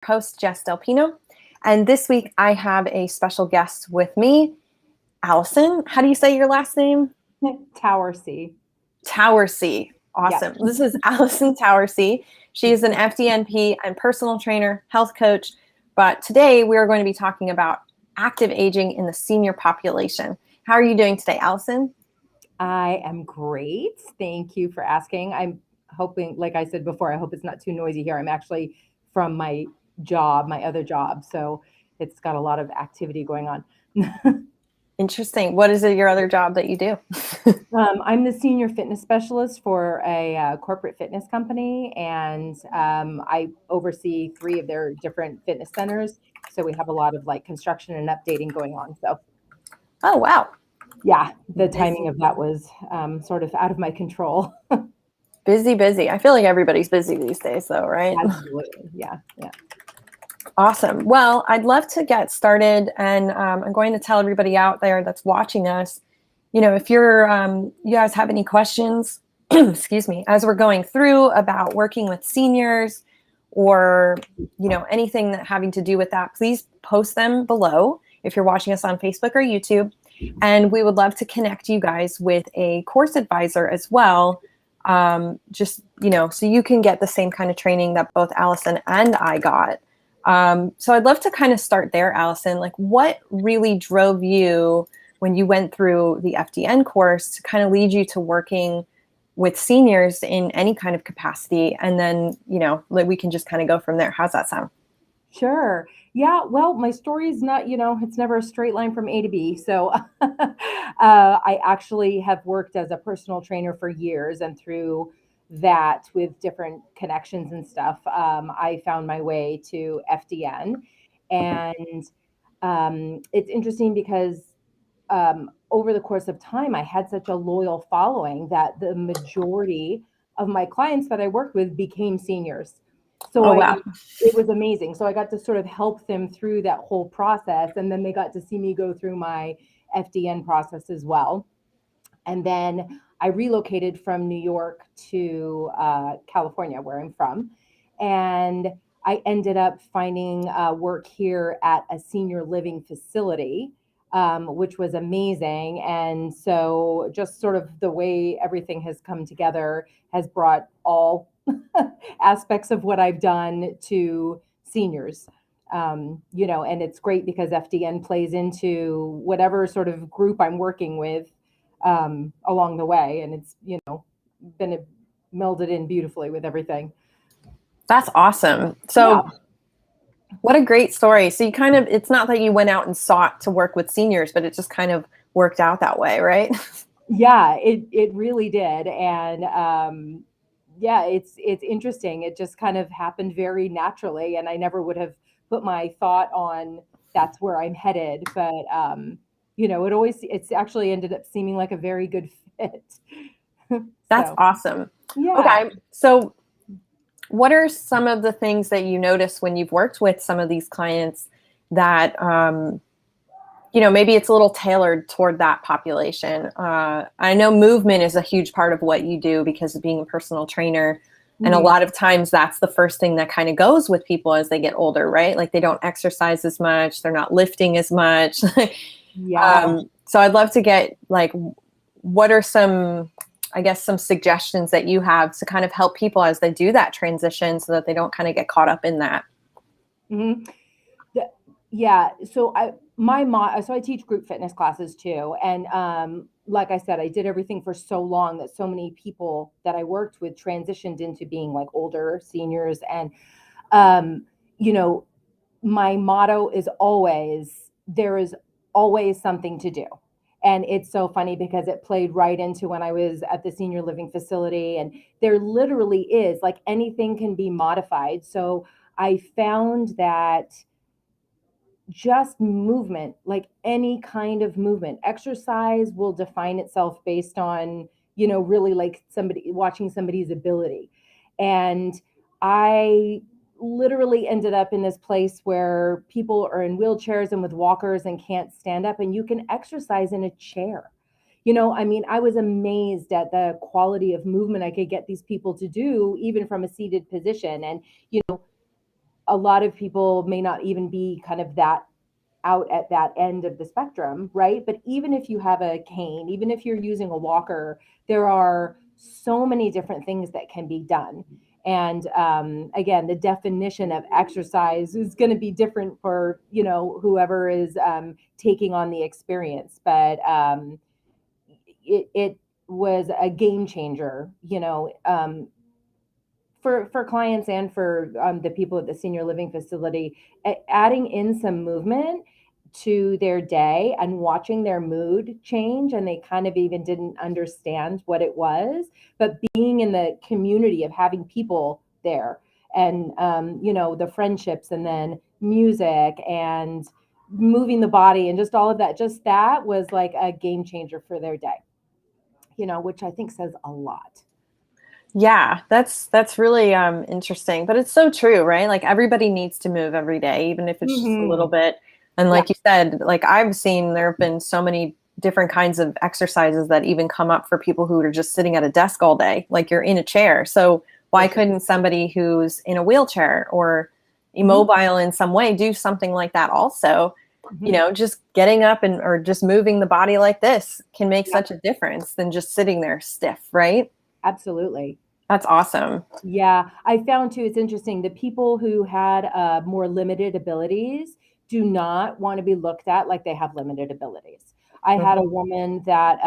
host, Jess Delpino. And this week I have a special guest with me, Allyson. How do you say your last name? Towersey. Towersey. Awesome. Yep. This is Allyson Towersey. She is an FDNP and personal trainer, health coach. But today we are going to be talking about active aging in the senior population. How are you doing today, Allyson? I am great. Thank you for asking. I'm hoping, like I said before, I hope it's not too noisy here. I'm actually from my job, my other job. So it's got a lot of activity going on. Interesting. What is your other job that you do? I'm the senior fitness specialist for a corporate fitness company, and I oversee 3 of their different fitness centers. So we have a lot of like construction and updating going on. So, Oh, wow. yeah, the timing of that was sort of out of my control. Busy. I feel like everybody's busy these days, though, right? Absolutely. Yeah. Awesome. Well, I'd love to get started, and I'm going to tell everybody out there that's watching us, if you guys have any questions, excuse me, as we're going through about working with seniors or, anything that having to do with that, please post them below if you're watching us on Facebook or YouTube. And we would love to connect you guys with a course advisor as well. So you can get the same kind of training that both Allyson and I got. So I'd love to kind of start there, Allyson. Like, what really drove you when you went through the FDN course to kind of lead you to working with seniors in any kind of capacity? And then, we can just kind of go from there. How's that sound? Sure. Yeah. Well, my story is not, it's never a straight line from A to B. So I actually have worked as a personal trainer for years, and through that, with different connections and stuff, I found my way to FDN. And it's interesting because over the course of time, I had such a loyal following that the majority of my clients that I worked with became seniors. So Oh, wow. it was amazing. So I got to sort of help them through that whole process. And then they got to see me go through my FDN process as well. And then I relocated from New York to California, where I'm from. And I ended up finding work here at a senior living facility, which was amazing. And so just sort of the way everything has come together has brought all aspects of what I've done to seniors. And it's great because FDN plays into whatever sort of group I'm working with along the way. And it's, been melded in beautifully with everything. That's awesome. So Yeah. What a great story. So it's not that you went out and sought to work with seniors, but it just kind of worked out that way, right? Yeah, it really did. And yeah, it's interesting. It just kind of happened very naturally, and I never would have put my thought on that's where I'm headed. But it's actually ended up seeming like a very good fit. That's So, awesome. yeah. Okay. So what are some of the things that you notice when you've worked with some of these clients that, maybe it's a little tailored toward that population? I know movement is a huge part of what you do because of being a personal trainer. And a lot of times that's the first thing that kind of goes with people as they get older, right? Like they don't exercise as much. They're not lifting as much. Yeah. So I'd love to get what are some suggestions that you have to kind of help people as they do that transition so that they don't kind of get caught up in that. Mm-hmm. Yeah. So I teach group fitness classes too. And like I said, I did everything for so long that so many people that I worked with transitioned into being like older seniors. And, um, you know, my motto is always, there is always something to do. And it's so funny because it played right into when I was at the senior living facility, and there literally is, like, anything can be modified. So I found that just movement, like any kind of movement, exercise will define itself based on, really like watching somebody's ability. And I literally ended up in this place where people are in wheelchairs and with walkers and can't stand up, and you can exercise in a chair. I was amazed at the quality of movement I could get these people to do, even from a seated position. And, a lot of people may not even be kind of that out at that end of the spectrum, right? But even if you have a cane, even if you're using a walker, there are so many different things that can be done. And again, the definition of exercise is going to be different for, you know, whoever is taking on the experience. But it was a game changer, you know, for clients and for the people at the senior living facility, adding in some movement to their day and watching their mood change. And they kind of even didn't understand what it was, but being in the community of having people there and, you know, the friendships and then music and moving the body and just all of that, just that was like a game changer for their day, you know, which I think says a lot. Yeah, that's really interesting, but it's so true, right? Like everybody needs to move every day, even if it's just a little bit. And like you said, like I've seen there have been so many different kinds of exercises that even come up for people who are just sitting at a desk all day, like you're in a chair. So why couldn't somebody who's in a wheelchair or immobile in some way do something like that also? You know, just getting up and or just moving the body like this can make such a difference than just sitting there stiff, right? Absolutely. That's awesome. Yeah, I found too, it's interesting. The people who had more limited abilities do not want to be looked at like they have limited abilities. I had a woman that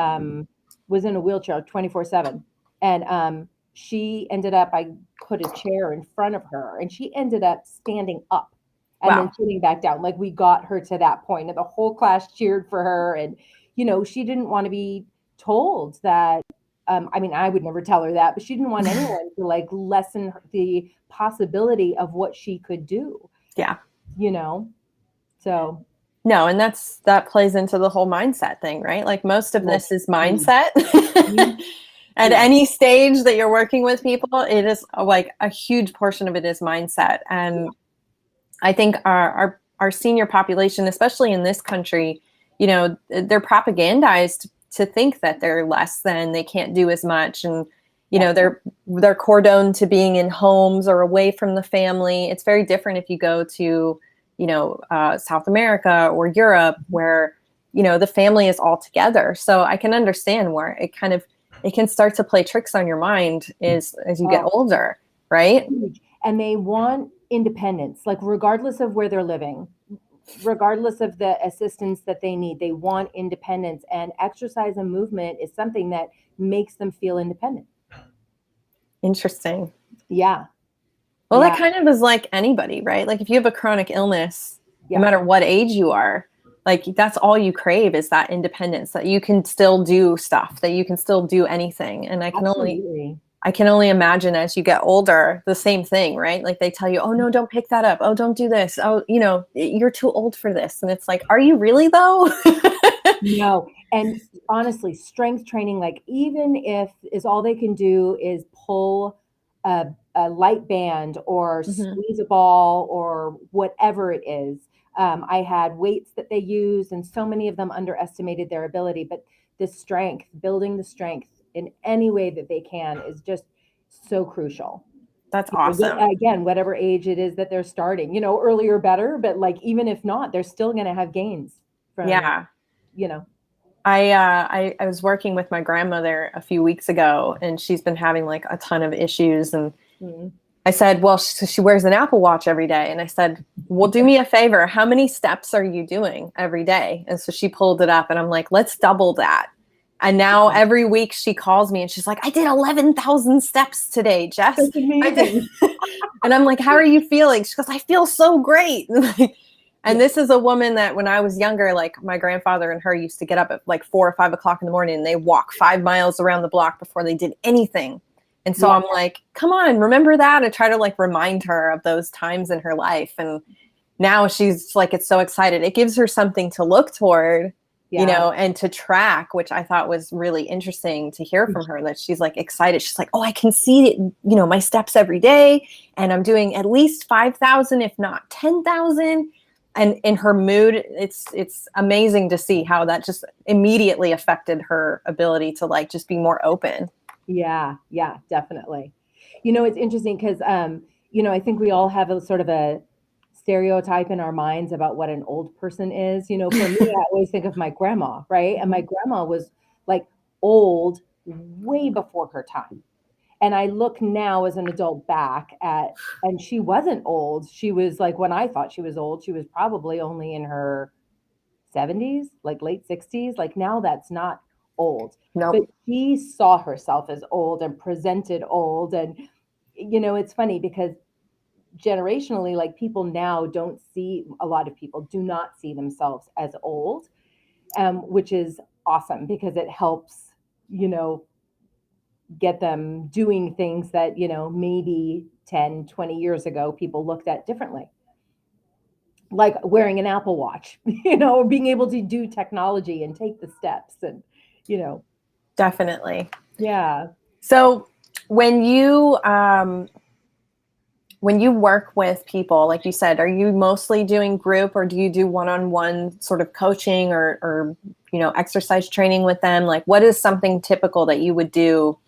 was in a wheelchair 24/7, and she ended up, I put a chair in front of her, and she ended up standing up and then sitting back down. Like we got her to that point, and the whole class cheered for her. And, you know, she didn't want to be told that. I mean, I would never tell her that, but she didn't want anyone to like lessen the possibility of what she could do. Yeah. You know, so. No, and that plays into the whole mindset thing, right? Like most of this is mindset. At any stage that you're working with people, it is like a huge portion of it is mindset. And I think our senior population, especially in this country, you know, they're propagandized to think that they're less than, they can't do as much. And, you know, they're cordoned to being in homes or away from the family. It's very different if you go to, you know, South America or Europe where, you know, the family is all together. So I can understand where it can start to play tricks on your mind as you get older, right? And they want independence, like regardless of where they're living, regardless of the assistance that they need, they want independence, and exercise and movement is something that makes them feel independent. Interesting. Yeah. Well, that kind of is like anybody, right? Like if you have a chronic illness, no matter what age you are, like that's all you crave is that independence, that you can still do stuff, that you can still do anything. And I can only imagine as you get older, the same thing, right? Like they tell you, oh no, don't pick that up. Oh, don't do this. Oh, you know, you're too old for this. And it's like, are you really though? No. And honestly, strength training, like even if is all they can do is pull a light band or squeeze a ball or whatever it is. I had weights that they used, and so many of them underestimated their ability, but the strength, building the strength in any way that they can is just so crucial. That's awesome. Again, whatever age it is that they're starting, you know, earlier better, but like, even if not, they're still going to have gains from, you know. I was working with my grandmother a few weeks ago, and she's been having like a ton of issues. And I said, well, she wears an Apple Watch every day. And I said, well, do me a favor. How many steps are you doing every day? And so she pulled it up, and I'm like, let's double that. And now every week she calls me and she's like, I did 11,000 steps today, Jess. That's amazing. And I'm like, how are you feeling? She goes, I feel so great. And this is a woman that when I was younger, like my grandfather and her used to get up at like 4 or 5 o'clock in the morning, and they walk 5 miles around the block before they did anything. And so I'm like, come on, remember that? I try to like remind her of those times in her life. And now she's like, it's so excited. It gives her something to look toward, you know, and to track, which I thought was really interesting to hear from her, that she's like excited. She's like, oh, I can see it, you know, my steps every day, and I'm doing at least 5,000, if not 10,000. And in her mood, it's amazing to see how that just immediately affected her ability to like just be more open. Yeah, definitely. You know, it's interesting because, you know, I think we all have a sort of a stereotype in our minds about what an old person is. You know, for me, I always think of my grandma, right? And my grandma was like old way before her time. And I look now as an adult back at, and she wasn't old. She was like, when I thought she was old, she was probably only in her 70s, like late 60s. Like now that's not old. But Nope. she saw herself as old and presented old. And, you know, it's funny because generationally, like people now don't see, a lot of people do not see themselves as old, which is awesome because it helps, you know, get them doing things that, you know, maybe 10, 20 years ago, people looked at differently. Like wearing an Apple Watch, you know, or being able to do technology and take the steps and, you know. Definitely. Yeah. So when you work with people, like you said, are you mostly doing group or do you do one-on-one sort of coaching or you know, exercise training with them? Like what is something typical that you would do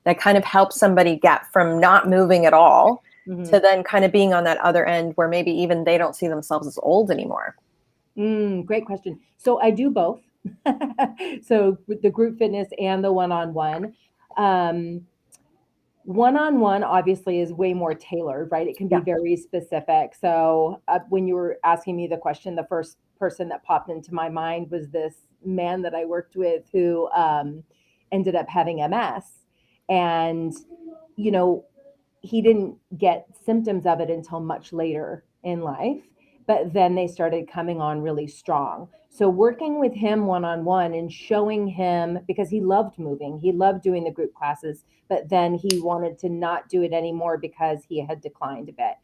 that kind of helps somebody get from not moving at all to then kind of being on that other end where maybe even they don't see themselves as old anymore? Great question. So I do both. So with the group fitness and the one-on-one. One-on-one obviously is way more tailored, right? It can be Yeah. very specific. So when you were asking me the question, the first person that popped into my mind was this man that I worked with who ended up having MS. And, you know, he didn't get symptoms of it until much later in life, but then they started coming on really strong. So working with him one-on-one and showing him, because he loved moving, he loved doing the group classes, but then he wanted to not do it anymore because he had declined a bit.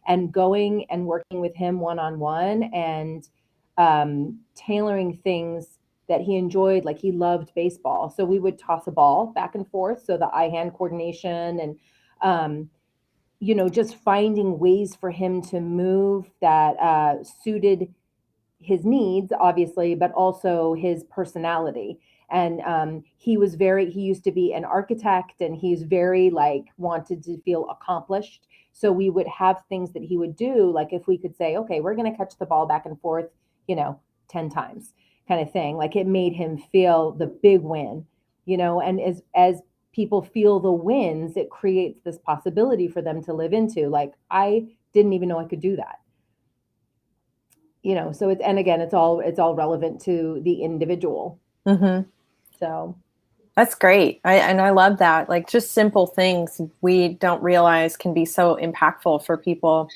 And going and working with him one-on-one and tailoring things that he enjoyed, like he loved baseball. So we would toss a ball back and forth. So the eye-hand coordination and you know, just finding ways for him to move that suited his needs, obviously, but also his personality. And he used to be an architect and he's very like wanted to feel accomplished. So we would have things that he would do, like if we could say, okay, we're going to catch the ball back and forth, you know, 10 times kind of thing. Like it made him feel the big win, you know, and as people feel the wins, it creates this possibility for them to live into. Like, I didn't even know I could do that. You know, so it's, and again, it's all relevant to the individual. Mm-hmm. So That's great. I love that. Like just simple things we don't realize can be so impactful for people,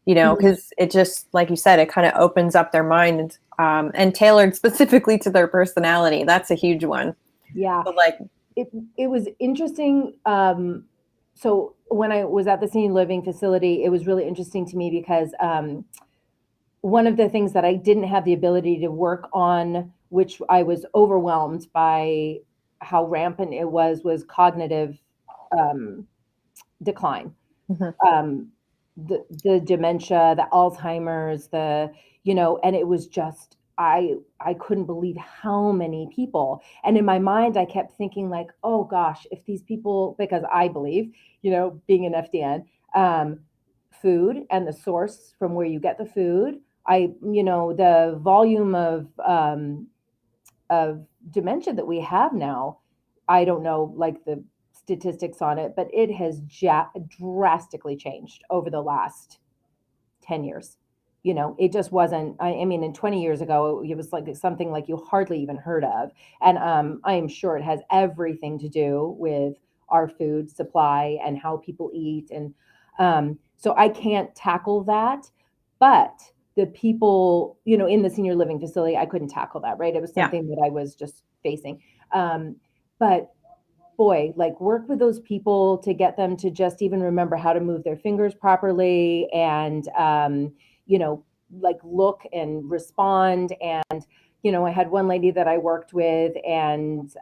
you know, because it just, like you said, it kind of opens up their mind and tailored specifically to their personality. That's a huge one. yeah, But like, it was interesting. So when I was at the senior living facility, it was really interesting to me because one of the things that I didn't have the ability to work on, which I was overwhelmed by how rampant it was cognitive decline. mhm. The dementia, the Alzheimer's, the, you know, and it was just, I couldn't believe how many people. And in my mind, I kept thinking like, oh gosh, if these people, because I believe, you know, being an FDN, food and the source from where you get the food, you know, the volume of dementia that we have now, I don't know like the statistics on it, but it has drastically changed over the last 10 years. You know, it just wasn't, I mean, in 20 years ago, it was like something like you hardly even heard of. And I am sure it has everything to do with our food supply and how people eat. And so I can't tackle that. But the people, you know, in the senior living facility, I couldn't tackle that, right? It was Yeah. something that I was just facing. But boy, like work with those people to get them to just even remember how to move their fingers properly and, you know, like look and respond. And, you know, I had one lady that I worked with and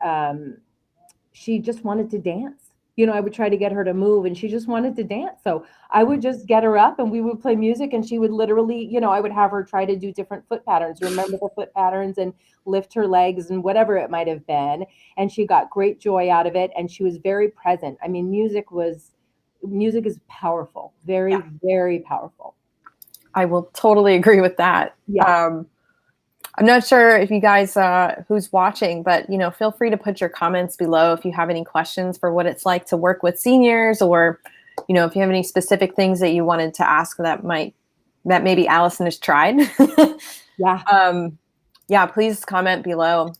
she just wanted to dance. You know, I would try to get her to move and she just wanted to dance. So I would just get her up and we would play music and she would literally, you know, I would have her try to do different foot patterns, remember the foot patterns and lift her legs and whatever it might have been. And she got great joy out of it. And she was very present. I mean, music is powerful, very, very powerful. I will totally agree with that. Yeah. I'm not sure if you guys, who's watching, but, feel free to put your comments below if you have any questions for what it's like to work with seniors, or, if you have any specific things that you wanted to ask that maybe Allyson has tried. Yeah. Yeah, please comment below.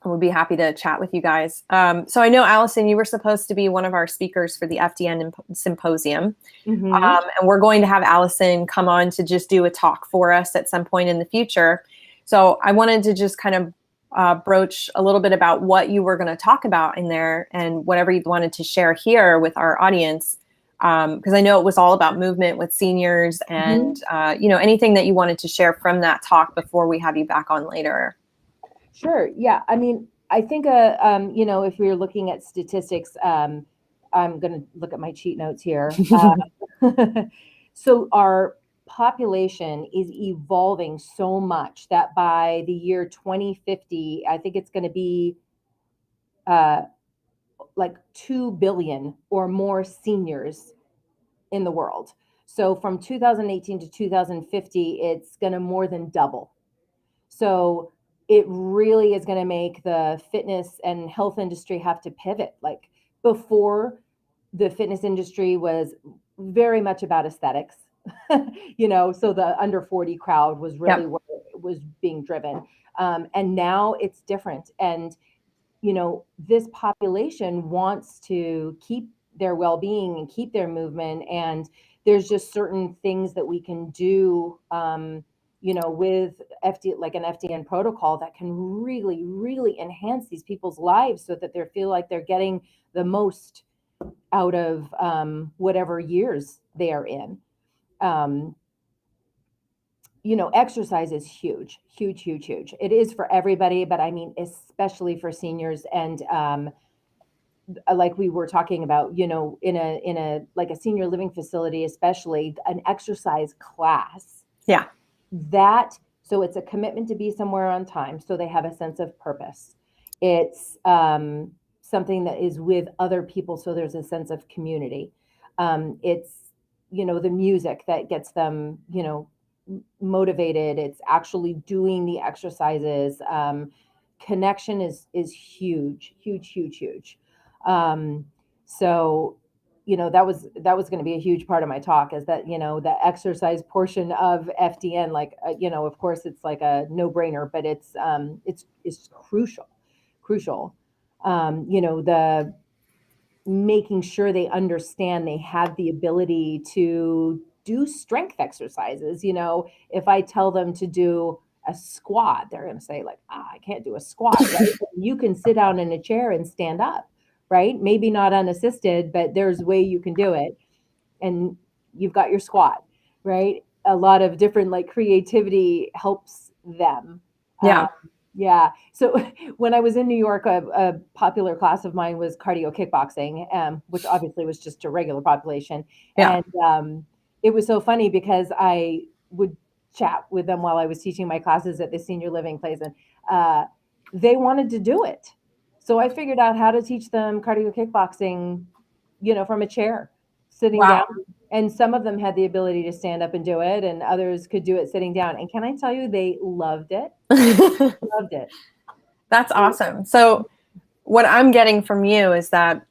We'll be happy to chat with you guys. So I know, Allyson, you were supposed to be one of our speakers for the FDN Symposium. Mm-hmm. And we're going to have Allyson come on to just do a talk for us at some point in the future. So I wanted to just kind of broach a little bit about what you were going to talk about in there, and whatever you wanted to share here with our audience. Because I know it was all about movement with seniors, and, anything that you wanted to share from that talk before we have you back on later. Sure. Yeah. I mean, I think, if we're looking at statistics, I'm going to look at my cheat notes here. So our population is evolving so much that by the year 2050, I think it's going to be like 2 billion or more seniors in the world. So from 2018 to 2050, it's going to more than double. So it really is going to make the fitness and health industry have to pivot. Like before, the fitness industry was very much about aesthetics, so the under 40 crowd was really what was being driven. And now it's different. And, this population wants to keep their well-being and keep their movement. And there's just certain things that we can do, with like an FDN protocol that can really, really enhance these people's lives so that they feel like they're getting the most out of whatever years they are in. Exercise is huge, huge, huge, huge. It is for everybody, but I mean, especially for seniors. And like we were talking about, in a like a senior living facility, especially an exercise class. Yeah. So it's a commitment to be somewhere on time, so they have a sense of purpose. It's something that is with other people, so there's a sense of community. It's the music that gets them motivated. It's actually doing the exercises. Connection is huge, huge, huge, huge. So that was going to be a huge part of my talk, is that the exercise portion of FDN, like of course it's like a no-brainer, but it's crucial. The making sure they understand they have the ability to do strength exercises. If I tell them to do a squat, they're going to say like, I can't do a squat, right? You can sit down in a chair and stand up, right? Maybe not unassisted, but there's a way you can do it. And you've got your squat, right? A lot of different like creativity helps them. Yeah. Yeah. So when I was in New York, a popular class of mine was cardio kickboxing, which obviously was just a regular population. Yeah. And it was so funny because I would chat with them while I was teaching my classes at the senior living place, and they wanted to do it. So I figured out how to teach them cardio kickboxing, from a chair, sitting down. And some of them had the ability to stand up and do it, and others could do it sitting down. And can I tell you, they loved it. Loved it. That's awesome. So what I'm getting from you is that,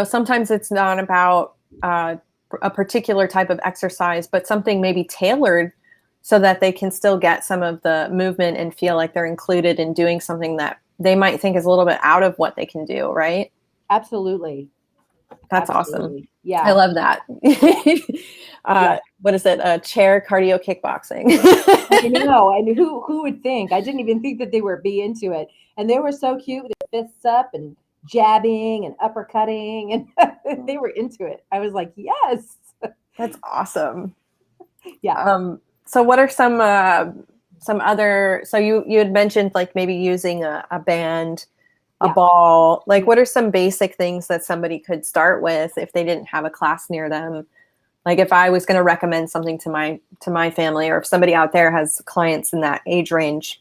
sometimes it's not about a particular type of exercise, but something maybe tailored so that they can still get some of the movement and feel like they're included in doing something that they might think is a little bit out of what they can do, right? Absolutely. That's Absolutely. awesome. Yeah. I love that. What is it? Chair cardio kickboxing. I know. And who would think? I didn't even think that they would be into it. And they were so cute. Their fists up and jabbing and uppercutting, and they were into it. I was like, yes. That's awesome. Yeah. So what are some other, so you had mentioned like maybe using a band, a ball, like what are some basic things that somebody could start with if they didn't have a class near them? Like if I was going to recommend something to my family, or if somebody out there has clients in that age range,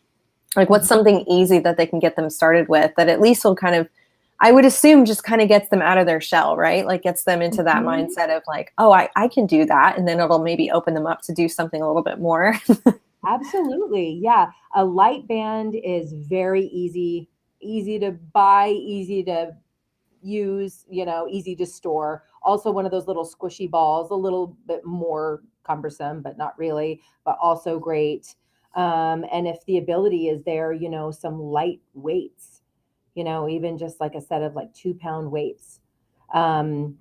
like what's something easy that they can get them started with that at least will kind of I would assume just kind of gets them out of their shell, right? Like gets them into that Mhm. mindset of like, oh, I can do that. And then it'll maybe open them up to do something a little bit more. Absolutely. Yeah. A light band is very easy to buy, easy to use, easy to store. Also one of those little squishy balls, a little bit more cumbersome, but not really, but also great. And if the ability is there, some light weights, even just like a set of like 2 pound weights. Um,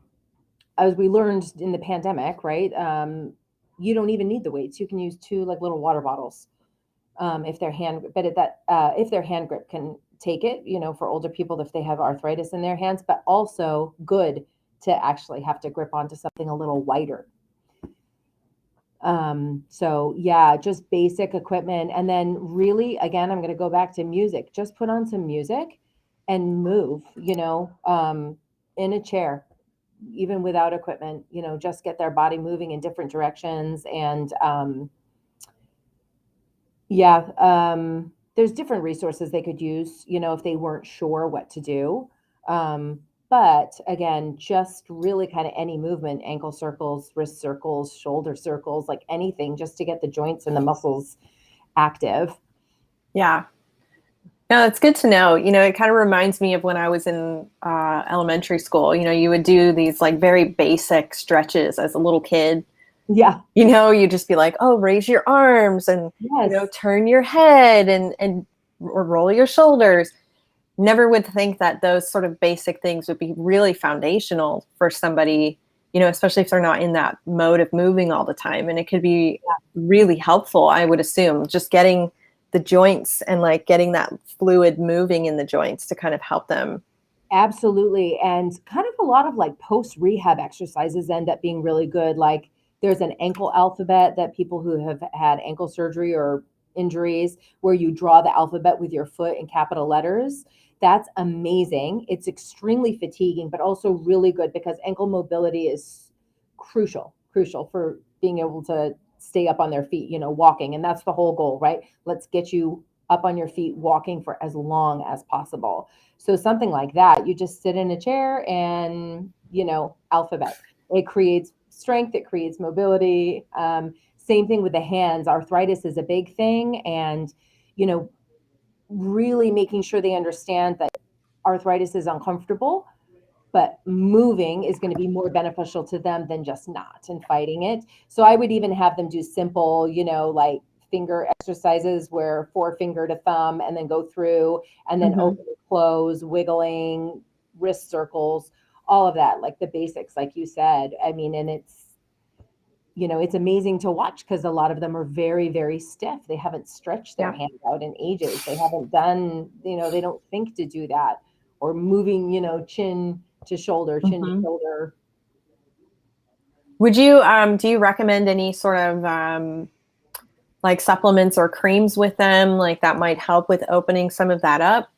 as we learned in the pandemic, right? You don't even need the weights. You can use two like little water bottles if their hand, but if their hand grip can take it, for older people if they have arthritis in their hands, but also good to actually have to grip onto something a little wider. So yeah, just basic equipment, and then really, again, I'm going to go back to music. Just put on some music and move, in a chair, even without equipment, just get their body moving in different directions. And yeah, there's different resources they could use, if they weren't sure what to do. But again, just really kind of any movement, ankle circles, wrist circles, shoulder circles, like anything, just to get the joints and the muscles active. Yeah. No, it's good to know. It kind of reminds me of when I was in elementary school. You would do these like very basic stretches as a little kid. Yeah. You'd just be like, oh, raise your arms and, Yes. turn your head and or roll your shoulders. Never would think that those sort of basic things would be really foundational for somebody, especially if they're not in that mode of moving all the time. And it could be really helpful, I would assume, just getting the joints and like getting that fluid moving in the joints to kind of help them. Absolutely. And kind of a lot of like post rehab exercises end up being really good. Like there's an ankle alphabet that people who have had ankle surgery or injuries, where you draw the alphabet with your foot in capital letters. That's amazing. It's extremely fatiguing, but also really good because ankle mobility is crucial for being able to stay up on their feet, walking. And that's the whole goal, right? Let's get you up on your feet walking for as long as possible. So something like that, you just sit in a chair and, alphabet. It creates strength, it creates mobility. Same thing with the hands. Arthritis is a big thing. And, really making sure they understand that arthritis is uncomfortable, but moving is going to be more beneficial to them than just not and fighting it. So I would even have them do simple, like finger exercises where forefinger to thumb and then go through and then Mm-hmm. open and close, wiggling, wrist circles, all of that, like the basics, like you said. I mean, and it's amazing to watch because a lot of them are very, very stiff. They haven't stretched their Yeah. hand out in ages. They haven't done, they don't think to do that, or moving, chin to shoulder, chin to Mm-hmm. shoulder. Would you, do you recommend any sort of like supplements or creams with them, like that might help with opening some of that up?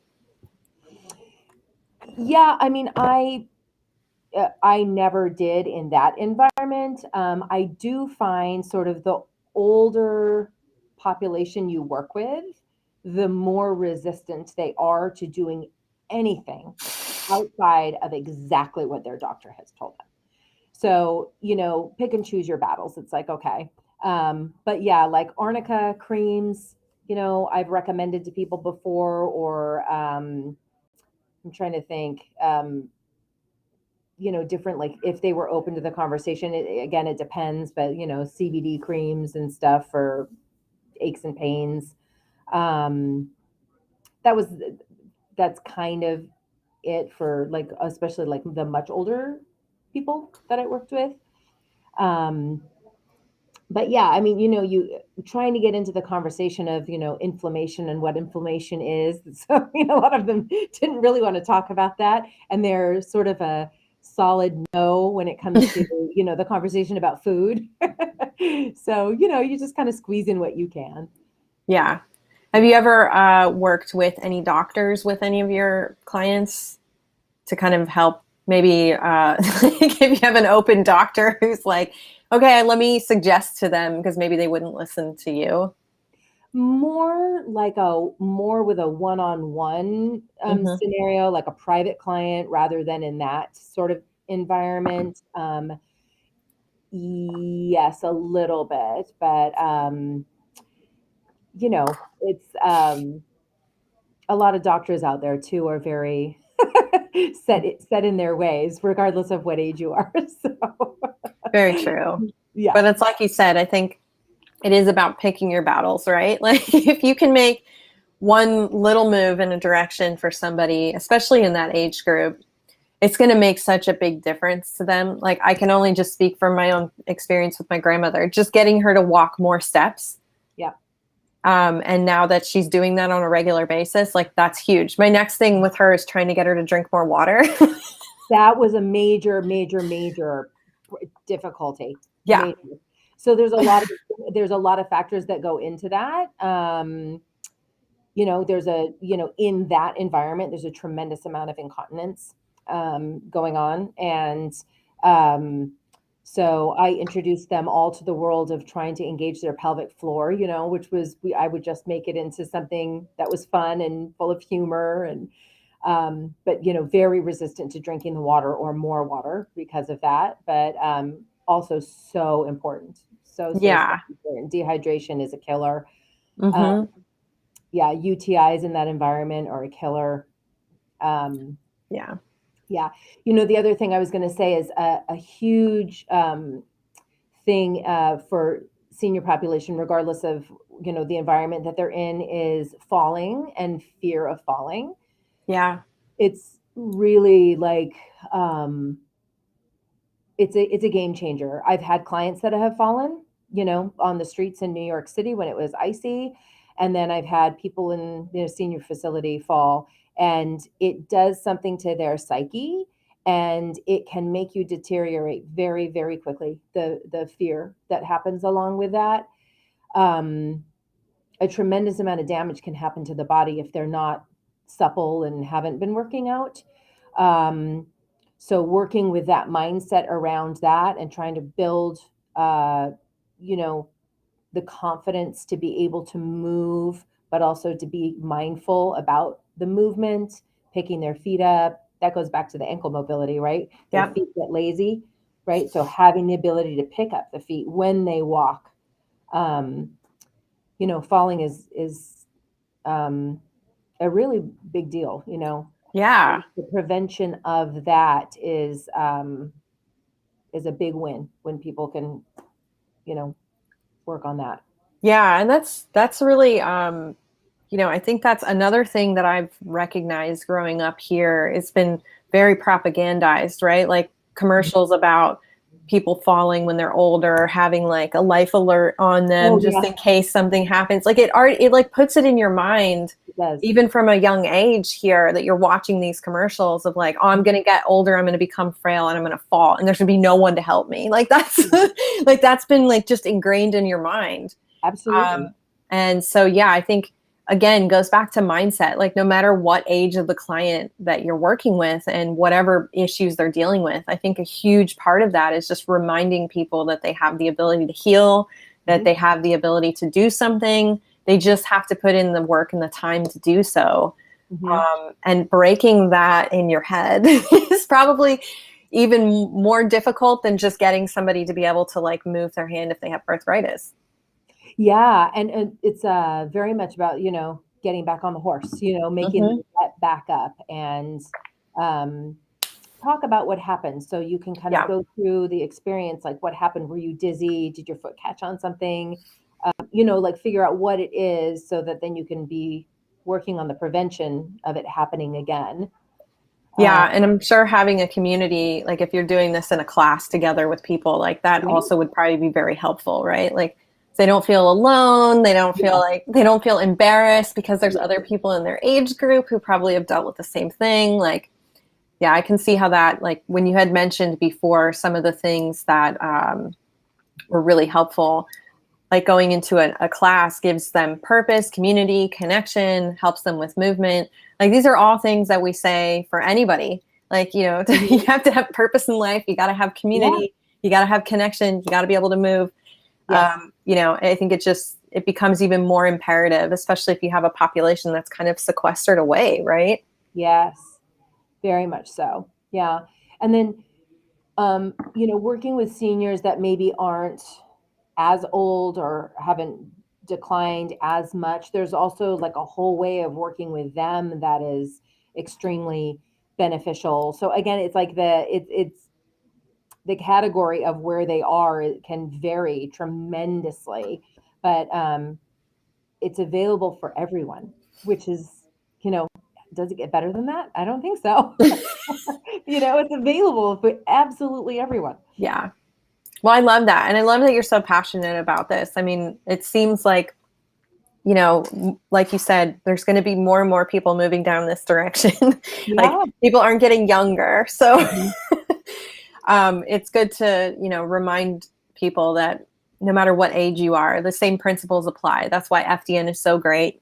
Yeah, I mean, I never did in that environment. I do find sort of the older population you work with, the more resistant they are to doing anything outside of exactly what their doctor has told them. So, pick and choose your battles. It's like, okay. But yeah, like arnica creams, I've recommended to people before, or I'm trying to think, different, like if they were open to the conversation. Again, it depends, but CBD creams and stuff for aches and pains. Um, that was that's kind of it for like, especially like the much older people that I worked with. Um, but yeah, I mean, you trying to get into the conversation of, inflammation and what inflammation is. So, a lot of them didn't really want to talk about that. And they're sort of a solid no when it comes to, the conversation about food. So, you just kind of squeeze in what you can. Yeah. Have you ever worked with any doctors with any of your clients to kind of help maybe if you have an open doctor who's like, okay, let me suggest to them because maybe they wouldn't listen to you? More like more with a one-on-one Hmm. scenario, like a private client, rather than in that sort of environment. Yes, a little bit, but it's a lot of doctors out there too are very set in their ways, regardless of what age you are. So Very true. yeah, But it's like you said, I think it is about picking your battles, right? Like if you can make one little move in a direction for somebody, especially in that age group, it's going to make such a big difference to them. Like I can only just speak from my own experience with my grandmother, just getting her to walk more steps. yeah. And now that she's doing that on a regular basis, like that's huge. My next thing with her is trying to get her to drink more water. That was a major, major, major difficulty. Yeah. Major. So there's a lot of factors that go into that. There's in that environment, there's a tremendous amount of incontinence going on. And so I introduced them all to the world of trying to engage their pelvic floor, which was, I would just make it into something that was fun and full of humor and, but, very resistant to drinking the water or more water because of that. But also so important. So Yeah. important. Dehydration is a killer. Hmm. Yeah, UTIs in that environment are a killer. Yeah. Yeah. The other thing I was going to say is a huge thing for senior population, regardless of, the environment that they're in, is falling and fear of falling. Yeah. It's really like, it's a game changer. I've had clients that have fallen, on the streets in New York City when it was icy. And then I've had people in the senior facility fall, and it does something to their psyche, and it can make you deteriorate very, very quickly. The fear that happens along with that. A tremendous amount of damage can happen to the body if they're not supple and haven't been working out. So working with that mindset around that and trying to build, you know, the confidence to be able to move, but also to be mindful about the movement, picking their feet up. That goes back to the ankle mobility, right? Their Yep. feet get lazy, right? So having the ability to pick up the feet when they walk, falling is a really big deal. Yeah. The prevention of that is a big win when people can, work on that. Yeah. And that's really, I think that's another thing that I've recognized growing up here. It's been very propagandized, right? Like commercials about people falling when they're older, having like a life alert on them Oh just yeah, in case something happens. Like it like puts it in your mind, it does. even from a young age here, that you're watching these commercials of like, oh, I'm going to get older, I'm going to become frail, and I'm going to fall, and there's going to be no one to help me. Like that's like that's been like just ingrained in your mind. Absolutely. And so, yeah, I think again goes back to mindset. Like no matter what age of the client that you're working with and whatever issues they're dealing with, I think a huge part of that is just reminding people that they have the ability to heal, that they have the ability to do something. They just have to put in the work and the time to do so. Mm-hmm. And breaking that in your head is probably even more difficult than just getting somebody to be able to like move their hand if they have arthritis. Yeah, and it's very much about getting back on the horse, making Mm-hmm. that back up and um, talk about what happened, so you can kind of Yeah. go through the experience, like what happened. Were you dizzy? Did your foot catch on something? Like figure out what it is, so that then you can be working on the prevention of it happening again. Uh, Yeah, and I'm sure having a community, like if you're doing this in a class together with people, like that right? also would probably be very helpful, right? Like they don't feel alone, Yeah, they don't feel embarrassed because there's yeah, other people in their age group who probably have dealt with the same thing. Like, yeah, I can see how that, like when you had mentioned before some of the things that were really helpful, like going into a class gives them purpose, community, connection, helps them with movement. Like these are all things that we say for anybody. Like, you mhm, have to have purpose in life. You got to have yeah, community. You got to have connection. You got to be able to move. Yes. You know, I think it becomes even more imperative, especially if you have a population that's kind of sequestered away, right? Yes. Very much so. Yeah. And then, you know, working with seniors that maybe aren't as old or haven't declined as much, there's also like a whole way of working with them that is extremely beneficial. So again, it's like it's the category of where they are, it can vary tremendously, but it's available for everyone, which is, you know, does it get better than that? I don't think so. You know, it's available for absolutely everyone. Yeah. Well, I love that. And I love that you're so passionate about this. I mean, it seems like, you know, like you said, there's going to be more and more people moving down this direction. Like Yeah. people aren't getting younger. So Mhm. it's good to, you know, remind people that no matter what age you are, the same principles apply. That's why FDN is so great,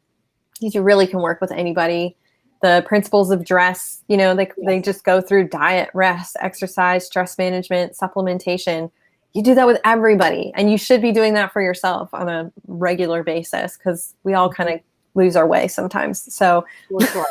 because you really can work with anybody. The principles of dress, you know, they Yes. just go through diet, rest, exercise, stress management, supplementation. You do that with everybody, and you should be doing that for yourself on a regular basis, because we all kind of lose our way sometimes. So For sure.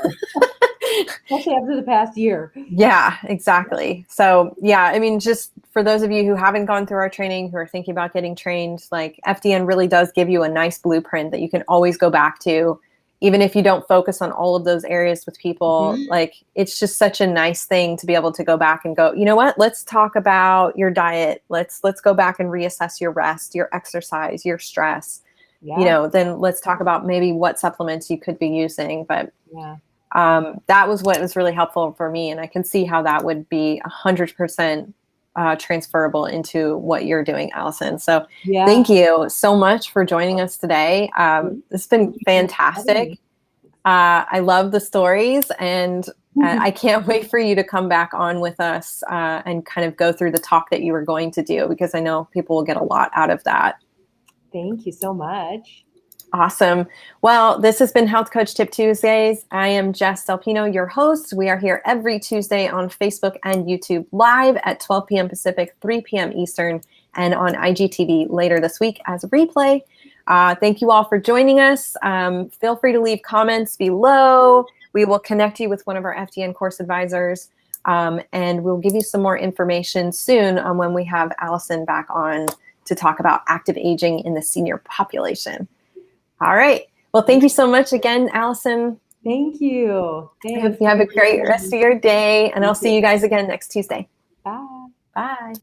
Especially after the past year. yeah, exactly. So yeah, I mean, just for those of you who haven't gone through our training, who are thinking about getting trained, like FDN really does give you a nice blueprint that you can always go back to, even if you don't focus on all of those areas with people. Mhm. Like it's just such a nice thing to be able to go back and go, you know what, let's talk about your diet. Let's go back and reassess your rest, your exercise, your stress. You Yeah. know, then let's talk about maybe what supplements you could be using. But Yeah. that was what was really helpful for me. And I can see how that would be 100% transferable into what you're doing, Allison. So thank Yeah. you so much for joining us today. It's been Thank you for having fantastic. me. I love the stories, and I can't wait for you to come back on with us and kind of go through the talk that you were going to do, because I know people will get a lot out of that. Thank you so much. Awesome. Well, this has been Health Coach Tip Tuesdays. I am Jess Delpino, your host. We are here every Tuesday on Facebook and YouTube live at 12 p.m. Pacific, 3 p.m. Eastern, and on IGTV later this week as a replay. Thank you all for joining us. Feel free to leave comments below. We will connect you with one of our FDN course advisors, and we'll give you some more information soon on when we have Allison back on to talk about active aging in the senior population. All right. Well, thank you so much again, Allison. Thank you. I hope Thanks. you have a great rest of your day, and I'll see you You guys again next Tuesday. Bye. Bye.